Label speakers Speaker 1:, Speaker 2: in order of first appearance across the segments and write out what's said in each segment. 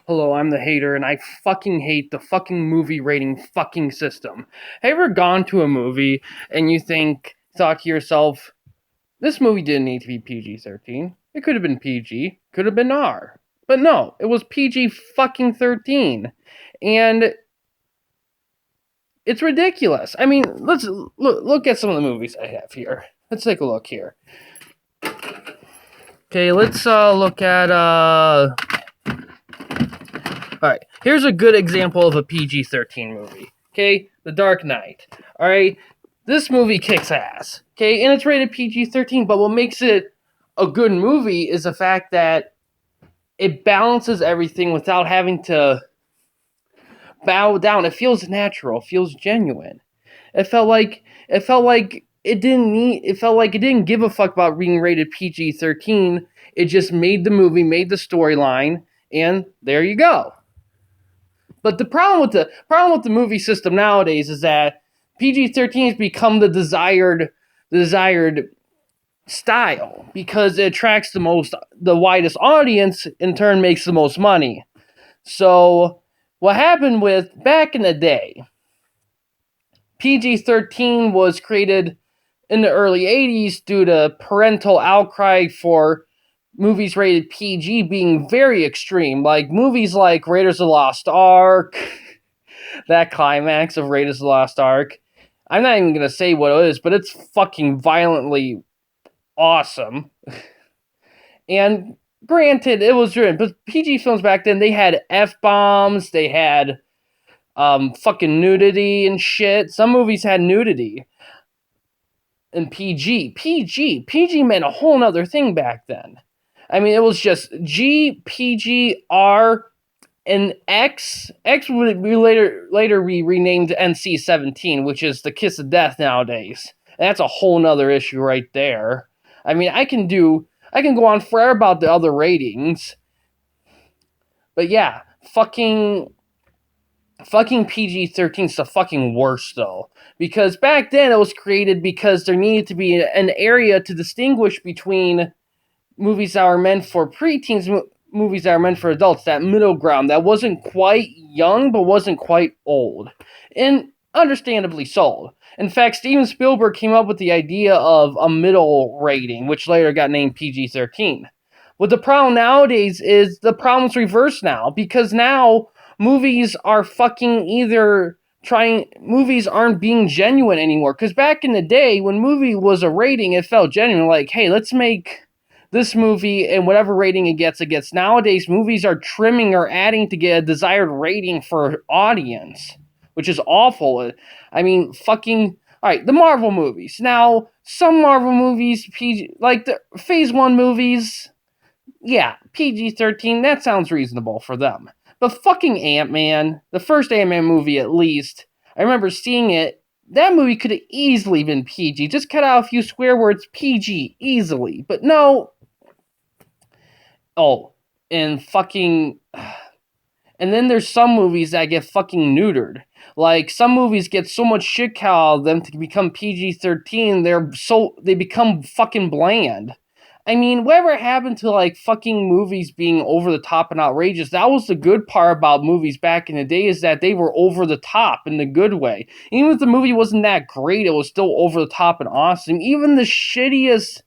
Speaker 1: Hello, I'm the hater, and I fucking hate the fucking movie rating fucking system. Have you ever gone to a movie and thought to yourself, this movie didn't need to be PG-13. It could have been PG, could have been R. But no, it was PG fucking 13. And it's ridiculous. I mean, let's look at some of the movies I have here. Let's take a look here. Okay, let's look at Alright, here's a good example of a PG-13 movie. Okay, The Dark Knight. Alright, this movie kicks ass. Okay, and it's rated PG-13, but what makes it a good movie is the fact that it balances everything without having to bow down. It feels natural, it feels genuine. It felt like it didn't give a fuck about being rated PG-13. It just made the movie, made the storyline, and there you go. But the problem with the movie system nowadays is that PG-13 has become the desired style because it attracts the widest audience, in turn makes the most money. So what happened with back in the day, PG-13 was created in the early 80s due to parental outcry for movies rated PG being very extreme, like movies like Raiders of the Lost Ark, that climax of Raiders of the Lost Ark. I'm not even going to say what it is, but it's fucking violently awesome. And granted, it was driven, but PG films back then, they had F-bombs, they had fucking nudity and shit. Some movies had nudity. And PG meant a whole nother thing back then. I mean, it was just G, PG, R, and X. X would be later be renamed NC-17, which is the kiss of death nowadays. And that's a whole nother issue right there. I mean, I can go on forever about the other ratings. But yeah, fucking PG-13 is the fucking worst, though. Because back then it was created because there needed to be an area to distinguish between movies that are meant for preteens, movies that are meant for adults, that middle ground that wasn't quite young but wasn't quite old. And understandably so. In fact, Steven Spielberg came up with the idea of a middle rating, which later got named PG-13. What the problem nowadays is the problem's reversed now, because now movies are movies aren't being genuine anymore. Because back in the day, when movie was a rating, it felt genuine, like, hey, let's make this movie, and whatever rating it gets. Nowadays, movies are trimming or adding to get a desired rating for audience, which is awful. I mean, alright, the Marvel movies. Now, some Marvel movies, like the Phase 1 movies, yeah, PG-13, that sounds reasonable for them. But fucking Ant-Man, the first Ant-Man movie at least, I remember seeing it. That movie could have easily been PG. Just cut out a few swear words, PG, easily. But no. Oh, and fucking... And then there's some movies that get fucking neutered. Like, some movies get so much shit out of them to become PG-13, they become fucking bland. I mean, whatever happened to, like, fucking movies being over the top and outrageous? That was the good part about movies back in the day, is that they were over the top in the good way. Even if the movie wasn't that great, it was still over the top and awesome. Even the shittiest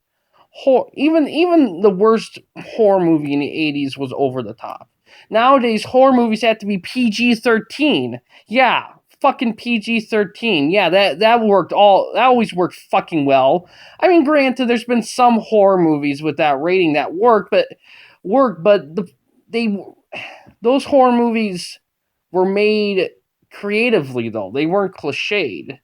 Speaker 1: even the worst horror movie in the 80s was over the top. Nowadays, horror movies have to be PG-13. Yeah, fucking PG-13. Yeah, that always worked fucking well. I mean, granted, there's been some horror movies with that rating that those horror movies were made creatively, though. They weren't cliched.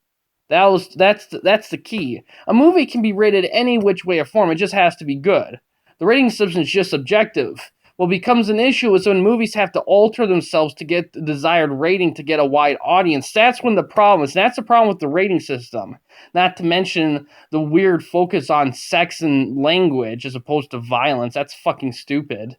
Speaker 1: That's the key. A movie can be rated any which way or form. It just has to be good. The rating system is just subjective. What becomes an issue is when movies have to alter themselves to get the desired rating to get a wide audience. That's when the problem is. That's the problem with the rating system. Not to mention the weird focus on sex and language as opposed to violence. That's fucking stupid.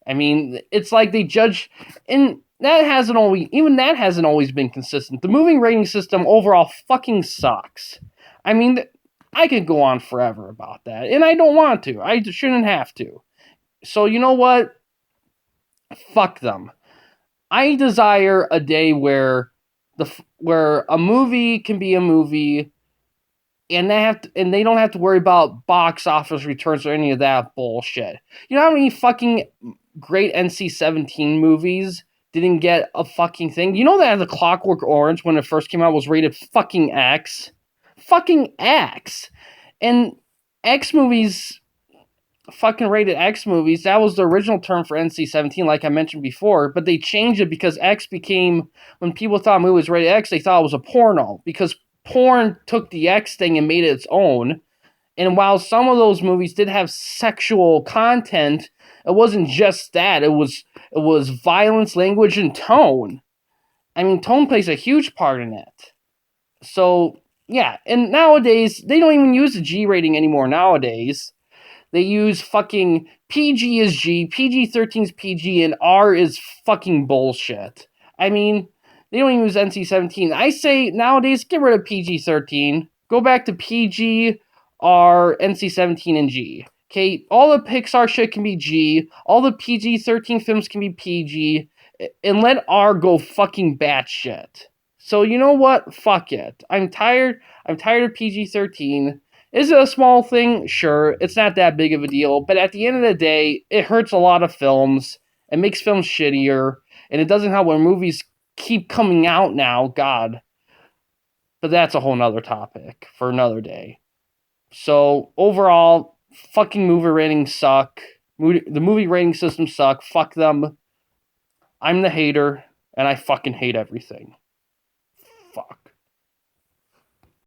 Speaker 1: I mean, it's like they judge, and that hasn't always been consistent. The movie rating system overall fucking sucks. I mean, I could go on forever about that, and I don't want to. I shouldn't have to. So you know what? Fuck them. I desire a day where where a movie can be a movie, and they don't have to worry about box office returns or any of that bullshit. You know how many fucking great NC-17 movies didn't get a fucking thing? You know that The Clockwork Orange, when it first came out, was rated fucking X? Fucking X. And X movies, fucking rated X movies, that was the original term for NC-17, like I mentioned before, but they changed it because X became, when people thought a movie was rated X, they thought it was a porno, because porn took the X thing and made it its own. And while some of those movies did have sexual content, it wasn't just that. It was violence, language, and tone. I mean, tone plays a huge part in it. So yeah, and nowadays they don't even use the G rating anymore. Nowadays they use fucking PG is G, PG 13 is PG, and R is fucking bullshit. I mean, they don't even use NC-17. I say nowadays, get rid of PG-13. Go back to PG, R, NC-17, and G. Okay, all the Pixar shit can be G. All the PG-13 films can be PG. And let R go fucking batshit. So you know what? Fuck it. I'm tired. I'm tired of PG-13. Is it a small thing? Sure. It's not that big of a deal. But at the end of the day, it hurts a lot of films. It makes films shittier. And it doesn't help when movies keep coming out now. God. But that's a whole nother topic for another day. So overall, fucking movie ratings suck. The movie rating system suck. Fuck them. I'm the hater. And I fucking hate everything.